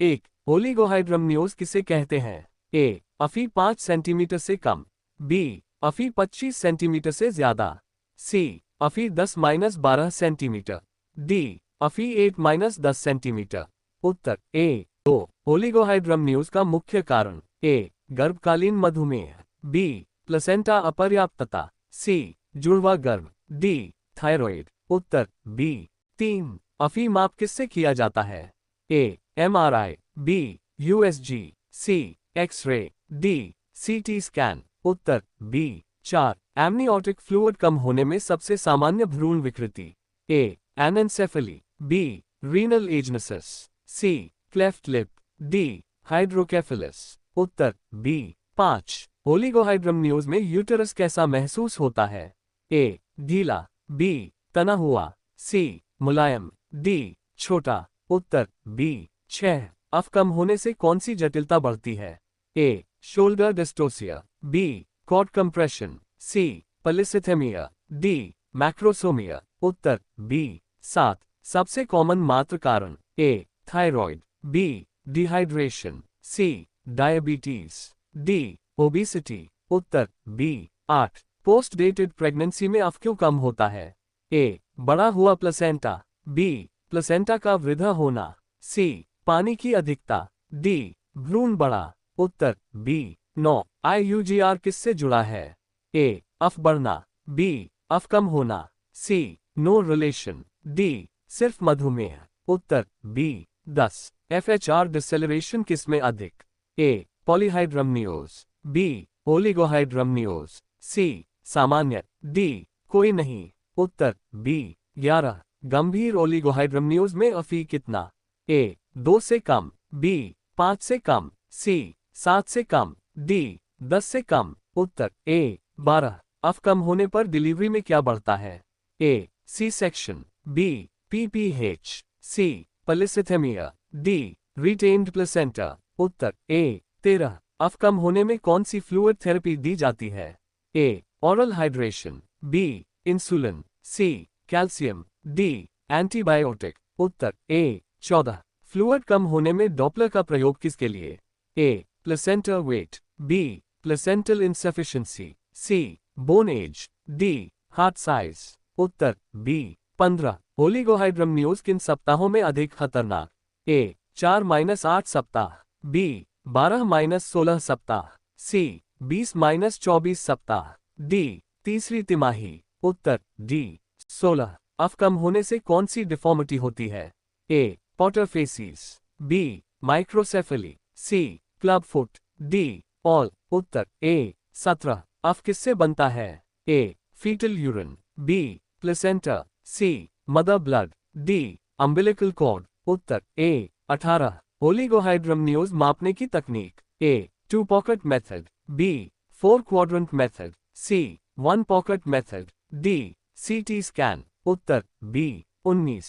एक ओलिगोहाइड्रमनियोज किसे कहते हैं? ए अफी 5 सेंटीमीटर से कम, बी अफी 25 सेंटीमीटर से ज्यादा, सी अफी 10-12 सेंटीमीटर, डी अफी 8-10 सेंटीमीटर। उत्तर ए 2 ओलिगोहाइड्रमनियोज का मुख्य कारण ए गर्भकालीन मधुमेह, बी प्लेसेंटा अपर्याप्तता, सी जुड़वा गर्भ, डी थायराइड। उत्तर बी 3 अफी माप किससे किया जाता है? ए एमआरआई, बी यूएसजी, सी एक्सरे, डी सीटी स्कैन। उत्तर बी 4 एमनियोटिक फ्लूइड कम होने में सबसे सामान्य भ्रूण विकृति ए एनेंसेफली, बी रीनल एजनेसिस, सी क्लेफ्ट लिप, डी हाइड्रोकेफेलस। उत्तर बी 5 ओलिगोहाइड्रमनियोज में यूटेरस कैसा महसूस होता है? ए ढीला, बी तना हुआ, सी मुलायम, डी छोटा। उत्तर बी 6 अफ कम होने से कौन सी जटिलता बढ़ती है? A shoulder dystocia, B cord compression, C polycythaemia, D macrosomia. उत्तर बी 7 सबसे कॉमन मात्र कारण A thyroid, B dehydration, C diabetes, D obesity. उत्तर बी 8 पोस्ट डेटेड प्रेगनेंसी में अफ क्यों कम होता है? ए बड़ा हुआ प्लेसेंटा, बी प्लेसेंटा का वृद्धा होना, सी पानी की अधिकता, डी भ्रूण बड़ा। उत्तर बी 9 आईयूजीआर किससे जुड़ा है? ए अफ बढ़ना, बी अफ कम होना, सी नो रिलेशन, डी सिर्फ मधुमेह। उत्तर बी 10 एफएचआर डिसेलरेशन किसमें अधिक? ए पॉलीहाइड्रमनियोज, बी ओलिगोहाइड्रमनियोज, सी सामान्य, डी कोई नहीं। उत्तर बी 11 गंभीर ओलिगोहाइड्रमनियोज में अफी कितना? ए 2 से कम, बी 5 से कम, सी 7 से कम, डी 10 से कम। उत्तर ए 12 अफ कम होने पर डिलीवरी में क्या बढ़ता है? A C section, B PPH, C polycythaemia, D retained placenta. उत्तर ए 13 अफ कम होने में कौन सी फ्लूइड थेरेपी दी जाती है? A oral hydration, B insulin, C calcium, D antibiotic. उत्तर ए 14 फ्लूइड कम होने में डॉपलर का प्रयोग किसके लिए? A placenta weight, B placental insufficiency, C bone age, D heart size. उत्तर बी 15 ओलिगोहाइड्रमनियोज किन सप्ताहों में अधिक खतरनाक? ए 4-8 सप्ताह, बी 12-16 सप्ताह, सी 20-24 सप्ताह, डी तीसरी तिमाही। उत्तर डी 16 अफ कम होने से कौन सी डिफॉर्मिटी होती है? A Potter facies, B microcephaly, C club foot, D all. उत्तर ए 17 अफ किससे बनता है? A fetal urine, B placenta, C mother blood, D umbilical cord. उत्तर ए 18 ओलिगोहाइड्रमनियोज मापने की तकनीक? A 2 pocket method, B 4 quadrant method, C 1 pocket method, D CT scan. उत्तर बी 19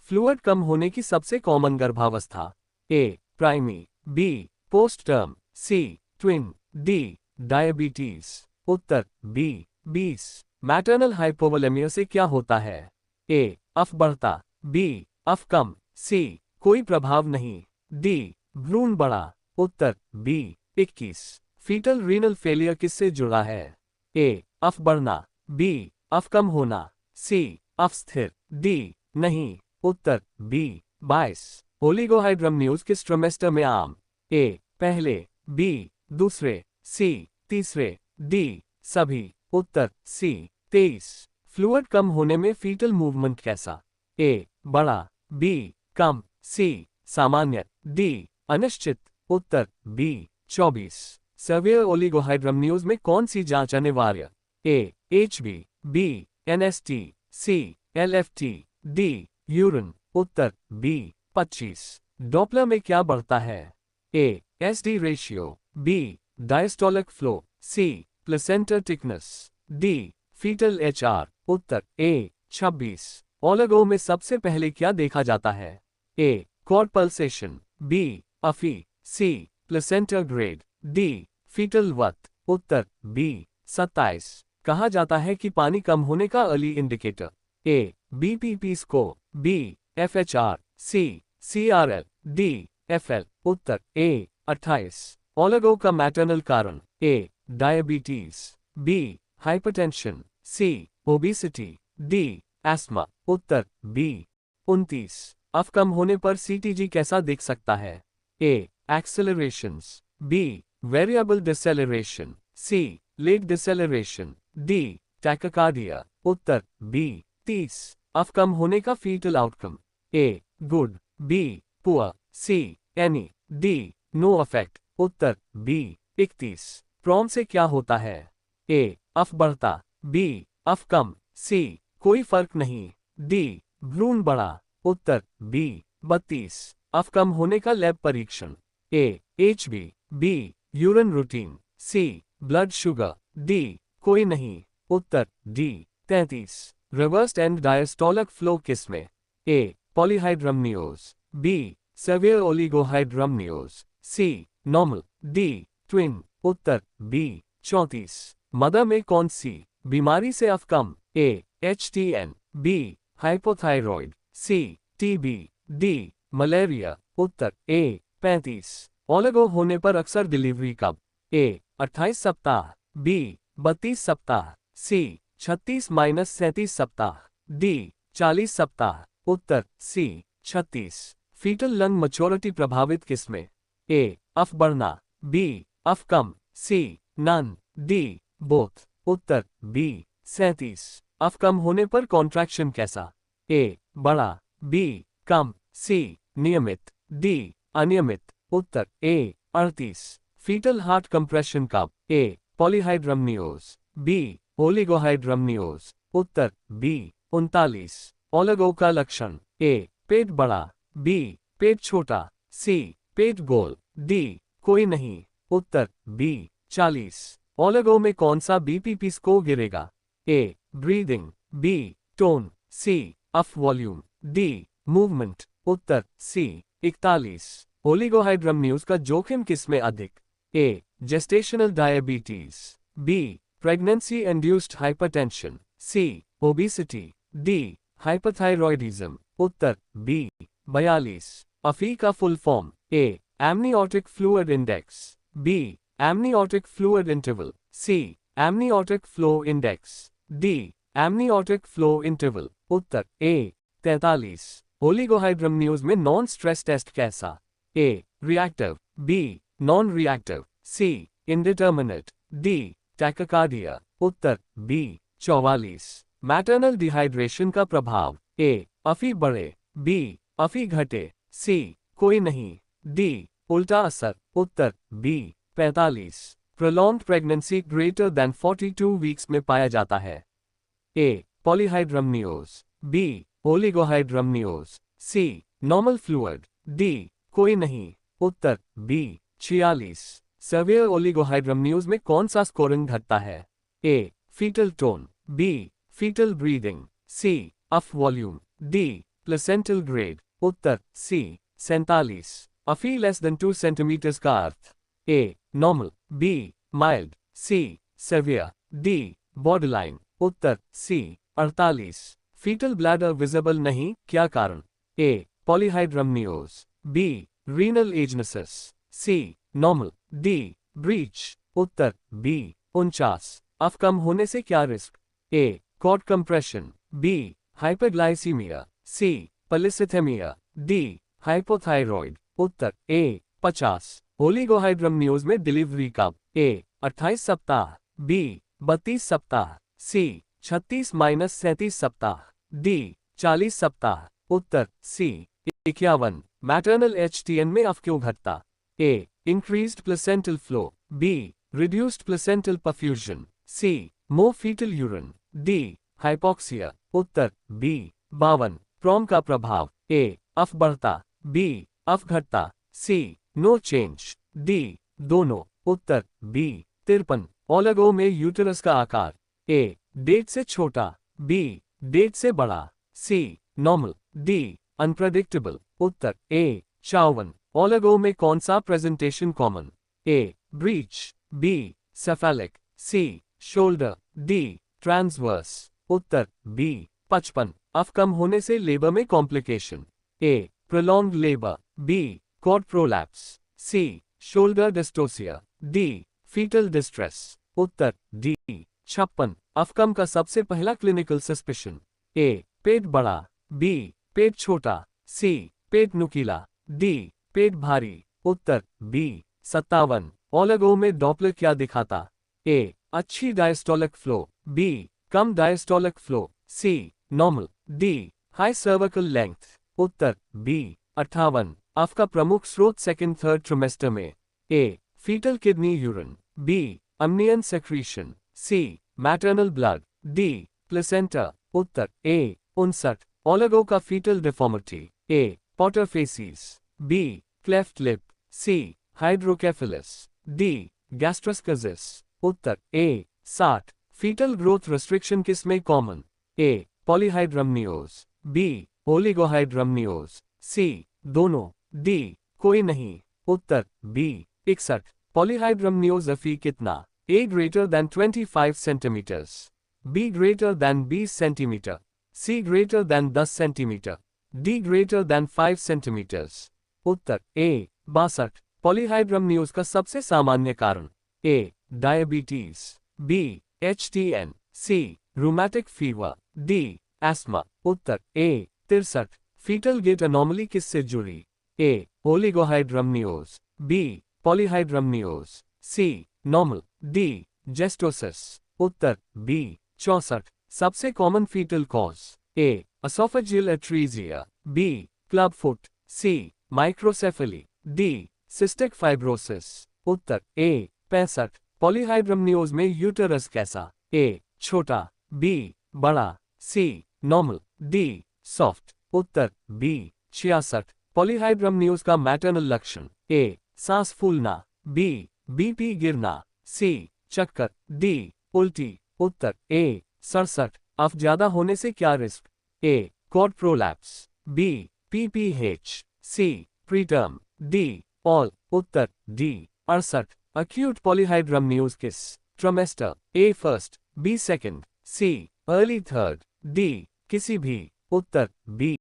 फ्लूइड कम होने की सबसे कॉमन गर्भावस्था? A primi, B post term, C twin, D diabetes. उत्तर बी 20 मैटरनल हाइपोवोलेमिया से क्या होता है? ए अफ बढ़ता, बी अफ कम, सी कोई प्रभाव नहीं, डी भ्रूण बड़ा। उत्तर बी 21 फीटल रीनल फेलियर किससे जुड़ा है? ए अफ बढ़ना, बी अफ कम होना, सी अफ स्थिर, डी नहीं। उत्तर बी 22 ओलिगोहाइड्रमनियोज किस ट्रिमेस्टर में आम? ए पहले, बी दूसरे, सी तीसरे, डी सभी। उत्तर सी 23 फ्लूइड कम होने में फीटल मूवमेंट कैसा? ए बड़ा, बी कम, सी सामान्य, डी अनिश्चित। उत्तर बी 24 सर्वियर ओलिगोहाइड्रमनियोज में कौन सी जांच अनिवार्य? A HB, B NST, C LFT, D urine. उत्तर बी 25 डॉपलर में क्या बढ़ता है? A SD ratio, B diastolic flow, C placenta thickness, D fetal HR. उत्तर ए 26 ओलिगो में सबसे पहले क्या देखा जाता है? ए कॉर्ड पल्सेशन, बी अफी, C placenta grade, D fetal वत। उत्तर बी 27 कहा जाता है कि पानी कम होने का early indicator? A BPP score, B FHR, C CRL, D FL। उत्तर ए 28। ओलिगो का मैटरनल कारण A diabetes, B hypertension, C obesity, D asthma. उत्तर बी 29। अफ कम होने पर सीटीजी कैसा दिख सकता है? A accelerations, B variable deceleration, C late deceleration, D tachycardia. उत्तर बी 30। अफ कम होने का fetal outcome A good, B poor, C any, D no affect. Uttar B 31। Prom से क्या होता है? ए अफ बढ़ता, बी अफ कम, सी कोई फर्क नहीं, डी भ्रूण बढ़ा। उत्तर बी 32। अफ कम होने का लैब परीक्षण A HB, B urine routine, C blood sugar, D कोई नहीं। उत्तर D 33। Reversed end diastolic flow किस में? A polyhydramnios, B severe oligohydramnios, C normal, D twin. उत्तर बी 34। मदर में कौन सी बीमारी से अफ कम? A HTN, B hypothyroid, C TB, D malaria. उत्तर ए 35। ओलिगो होने पर अक्सर डिलीवरी कब? ए 28 सप्ताह, बी 32 सप्ताह, सी 36-37 सप्ताह, डी 40 सप्ताह। उत्तर सी 36। फीटल लंग मैच्योरिटी प्रभावित किसमें? ए अफ बढ़ना, बी अफ कम, सी नन, डी बोथ। उत्तर बी 37। अफ कम होने पर कॉन्ट्रैक्शन कैसा? ए बड़ा, बी कम, सी नियमित, डी अनियमित। उत्तर ए 38। फीटल हार्ट कंप्रेशन कब? ए पॉलीहाइड्रमनियोज, बी ओलिगोहाइड्रमनियोज। उत्तर बी 39। ओलिगो का लक्षण ए पेट बड़ा, बी पेट छोटा, सी पेट गोल, डी कोई नहीं। उत्तर बी 40। ओलिगो में कौन सा बीपीपी स्कोर गिरेगा? A breathing, B tone, C अफ वॉल्यूम, डी मूवमेंट। उत्तर सी 41। ओलिगोहाइड्रमनियोज का जोखिम किसमें अधिक? A gestational diabetes, B pregnancy induced hypertension, C obesity, D hyperthyroidism. उत्तर बी 42। अफी का full form A amniotic fluid index, B amniotic fluid interval, C amniotic flow index, D amniotic flow interval. उत्तर A 43। Oligohydramnios में non stress test कैसा? A reactive, B non reactive, C indeterminate, D tachycardia. उत्तर B 44। Maternal dehydration का प्रभाव ए अफी बढ़े, B अफी घटे, सी कोई नहीं, डी उल्टा असर। उत्तर B 45। Prolonged pregnancy greater than 42 weeks में पाया जाता है? A polyhydramnios, B oligohydramnios, C normal fluid, D कोई नहीं। उत्तर बी 46। सर्वियर ओलिगोहाइड्रमनियोज में कौन सा स्कोरिंग घटता है? A fetal tone, B fetal breathing, C अफ वॉल्यूम, डी प्लेसेंटल ग्रेड। उत्तर सी 47। अफी लेस देन 2 सेंटीमीटर्स का अर्थ? A normal, B mild, C severe, D borderline. उत्तर सी 48। फीटल ब्लैडर विजिबल नहीं, क्या कारण? A polyhydramnios, B renal agenesis, C normal, D breech. उत्तर बी 49। अफ कम होने से क्या risk? A cord compression, B hyperglycaemia, C polycythaemia, D hypothyroid. उत्तर ए 50। ओलिगोहाइड्रमनियोज में डिलीवरी कब? ए 28 सप्ताह, बी 32 सप्ताह, सी 36-37 सप्ताह, डी 40 सप्ताह। उत्तर सी 51। मैटरनल HTN में अफ क्यों घटता? A increased placental flow, B reduced placental perfusion, C more fetal urine, D hypoxia. उत्तर बी 52। प्रॉम का प्रभाव ए अफ बढ़ता, बी अफ घटता, सी नो चेंज, डी दोनों। उत्तर बी 53। ओलिगो में यूटेरस का आकार ए डेट से छोटा, बी डेट से बड़ा, सी नॉर्मल, डी अनप्रेडिक्टेबल। उत्तर ए 54। ओलिगो में कौन सा presentation common? A breech, B cephalic, C shoulder, D transverse. उत्तर बी 55। अफ कम होने से लेबर में complication A prolonged labour, B cord prolapse. C shoulder dystocia. D fetal distress. उत्तर डी 56। अफकम का सबसे पहला क्लिनिकल सस्पिशन। ए पेट बड़ा, बी पेट छोटा, सी पेट नुकीला, डी पेट भारी। उत्तर बी 57। ओलिगो में डॉपलर क्या दिखाता? ए अच्छी डायस्टोलिक फ्लो, बी कम diastolic flow, C normal, D high cervical length. उत्तर बी 58। अफ का प्रमुख स्रोत सेकंड थर्ड ट्रिमेस्टर में। A fetal kidney urine, B amnion secretion, C maternal blood, D placenta. उत्तर ए 59। ओलिगो का fetal deformity. A Potter facies, B cleft lip, C hydrocephalus, D gastroschisis. उत्तर A 60। Fetal growth restriction किस में common? ए polyhydramnios, B oligohydramnios, सी दोनों, D कोई नहीं। उत्तर B 61। Polyhydramnios अफी कितना? A greater than 25 centimetres, B greater than 20 centimetre, C greater than 10 centimetre, D greater than 5 centimetres. उत्तर A 62। Polyhydramnios का सबसे सामान्य कारण। A diabetes, B HTN, C rheumatic fever, D asthma. उत्तर ए 63। फीटल गेट अनोमली किससे जुड़ी? A oligohydramnios, B polyhydramnios, C normal, D gestosis. उत्तर B 64। सबसे common fetal cause. A oesophageal atresia, B club foot, C microcephaly, D cystic fibrosis. उत्तर ए 65। पॉलीहाइड्रमनियोज में uterus कैसा? ए छोटा, B बड़ा, C normal, D soft. उत्तर B 66। पॉलीहाइड्रमनियोज का maternal लक्षण। ए सांस फूलना, बी बीपी गिरना, सी चक्कर, डी उल्टी। उत्तर ए 67। अफ ज्यादा होने से क्या risk? A cord prolapse, B PPH, C preterm, D all. उत्तर डी 68। अक्यूट पॉलीहाइड्रमनियोज किस trimester? A first, B second, C early third, D किसी भी। उत्तर B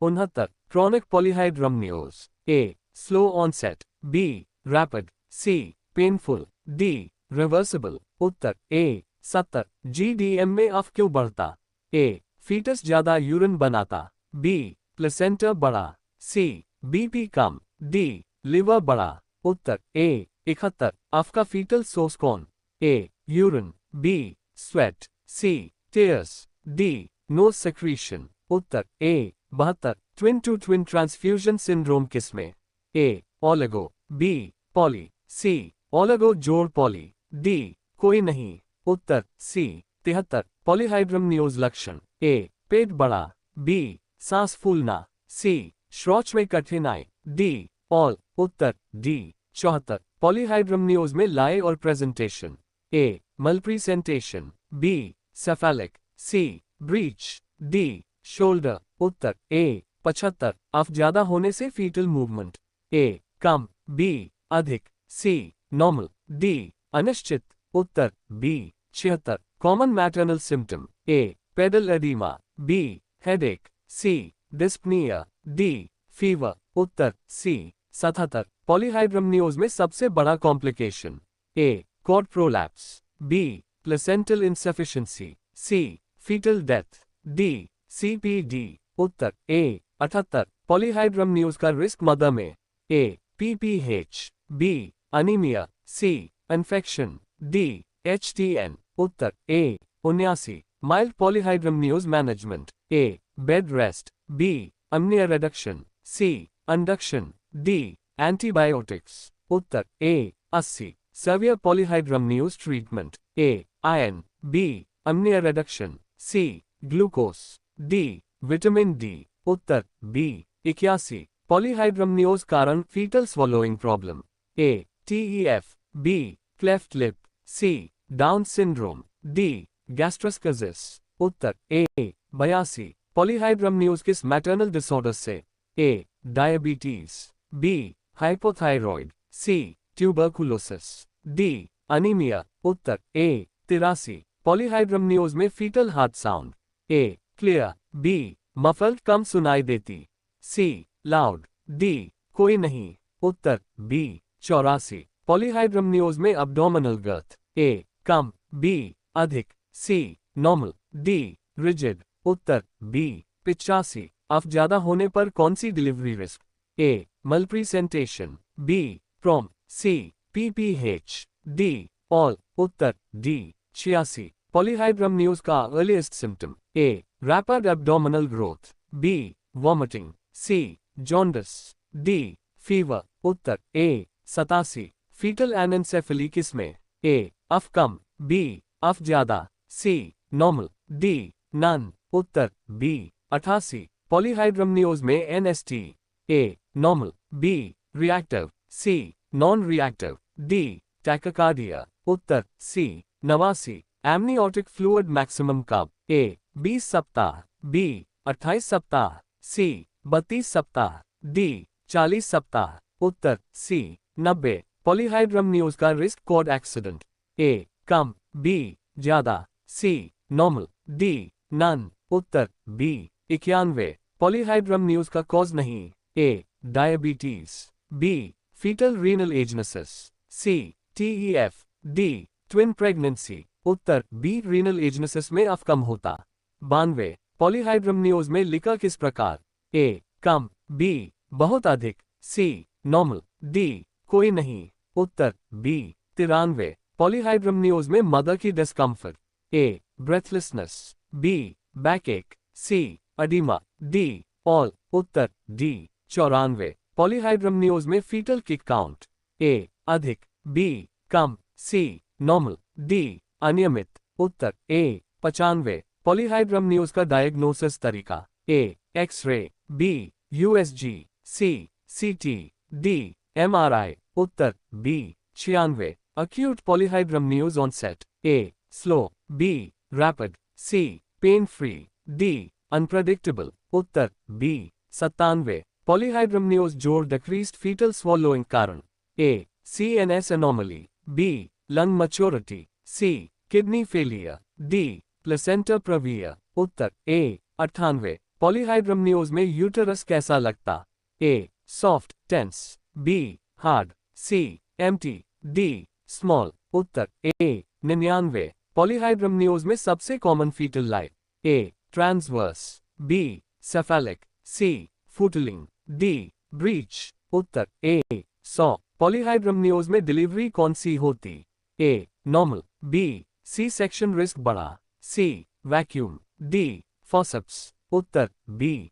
69। Chronic polyhydramnios. A slow onset, B rapid, C painful, D reversible. उत्तर A 70। GDM में अफ क्यों बढ़ता? ए फीटस ज्यादा यूरिन बनाता, बी प्लेसेंटा बड़ा, सी बीपी कम, डी लिवर बड़ा। उत्तर ए 71। अफ का फीटल सोर्स कौन? A urine, B sweat, C tears, D no secretion. उत्तर A 72। Twin to twin transfusion syndrome किसमें? A oligo, B poly, C oligo जोड़ पॉली, डी कोई नहीं। उत्तर सी 73। पॉलीहाइड्रमनियोज लक्षण। ए पेट बड़ा, बी सांस फूलना, सी श्रोच में कठिनाई, डी ऑल। उत्तर डी 74। पॉलीहाइड्रमनियोज में लाई और presentation. A malpresentation, B cephalic, C breech, D shoulder. उत्तर ए 75। अफ ज्यादा होने से फीटल मूवमेंट। ए कम, बी अधिक, सी नॉर्मल, डी अनिश्चित। उत्तर B 76। Common maternal symptom. A pedal oedema, B headache, C dyspnoea, D fever. उत्तर C 77। Polyhydramnios में सबसे बड़ा complication. A cord prolapse, B placental insufficiency, C fetal death, D CPD. उत्तर A 78। Polyhydramnios का risk mother में। A PPH, B anaemia, C infection, D HTN. उत्तर A 79। Mild polyhydramnios management. A bed rest, B amnio reduction, C induction, D antibiotics. उत्तर A 80। Severe polyhydramnios treatment. A iron, B amnio reduction, C glucose, D vitamin D. उत्तर B 81। Polyhydramnios कारण fetal swallowing problem. A TEF, B cleft lip, C Down syndrome, D gastroschisis. उत्तर ए 82। पॉलीहाइड्रमनियोज किस maternal disorder से? ए diabetes, B hypothyroid, सी tuberculosis, D anaemia. उत्तर ए 83। पॉलीहाइड्रमनियोज में fetal heart sound. ए clear, B muffled कम सुनाई देती, सी loud, D कोई नहीं। उत्तर B 84। पॉलीहाइड्रमनियोज में अब्डोमिनल गर्थ ए कम, बी अधिक, सी नॉर्मल, डी रिजिड। उत्तर बी 85। अफ ज्यादा होने पर कौन सी delivery risk? A malpresentation, B PROM, C PPH, D all. उत्तर डी 86। पॉलीहाइड्रमनियोज का earliest symptom A rapid abdominal growth, B vomiting, C jaundice, D fever. उत्तर ए 87। फीटल एनेंसेफली किसमें? ए अफ कम, बी अफ ज्यादा, C normal, D none. उत्तर B 88। Polyhydramnios में NST A normal, B reactive, C non reactive, D tachycardia. Uttar C 89। Amniotic fluid maximum कब? ए 20 सप्ताह, B 28 सप्ताह, सी 32 सप्ताह, डी 40 सप्ताह। उत्तर सी 90। पॉलीहाइड्रमनियोज का रिस्क कॉर्ड एक्सीडेंट ए कम, बी ज्यादा, सी नॉर्मल, डी नन। उत्तर बी 91। पॉलीहाइड्रमनियोज का कॉज नहीं? ए diabetes, B fetal renal agenesis, सी टीईएफ, डी ट्विन प्रेगनेंसी। उत्तर बी रीनल एजनेसिस में अफ कम होता। 92। पॉलीहाइड्रमनियोज में लिकर किस प्रकार? ए कम, बी बहुत अधिक, सी नॉर्मल, डी कोई नहीं। उत्तर बी 93। पॉलीहाइड्रमनियोज में मदर की डिस्कम्फर्ट ए ब्रेथलेसनेस, बी बैकएक, सी अडीमा, डी ऑल। उत्तर डी 94। पॉलीहाइड्रमनियोज में फीटल किक काउंट ए अधिक, बी कम, सी नॉर्मल, डी अनियमित। उत्तर ए 95। पॉलीहाइड्रमनियोज का डायग्नोसिस तरीका ए एक्सरे, बी यूएसजी, सी सीटी, D MRI. Uttar B 96। Acute polyhydramnios onset A. Slow, B. Rapid, C. Pain-free, D. Unpredictable। Uttar B 97। Polyhydramnios जोड़ decreased fetal swallowing कारण A. CNS anomaly, B. Lung maturity, C. Kidney failure, D. Placenta previa। Uttar A 98। Polyhydramnios में uterus कैसा लगता? A. Soft, tense, B. Hard, C. Empty, D. Small. उत्तर A 99। Polyhydramnios में सबसे common fetal lie A transverse, B cephalic, C footling, D breech. उत्तर A 100। Polyhydramnios में delivery कौन सी होती? A normal, B C section risk बढ़ा, C vacuum, D forceps. उत्तर बी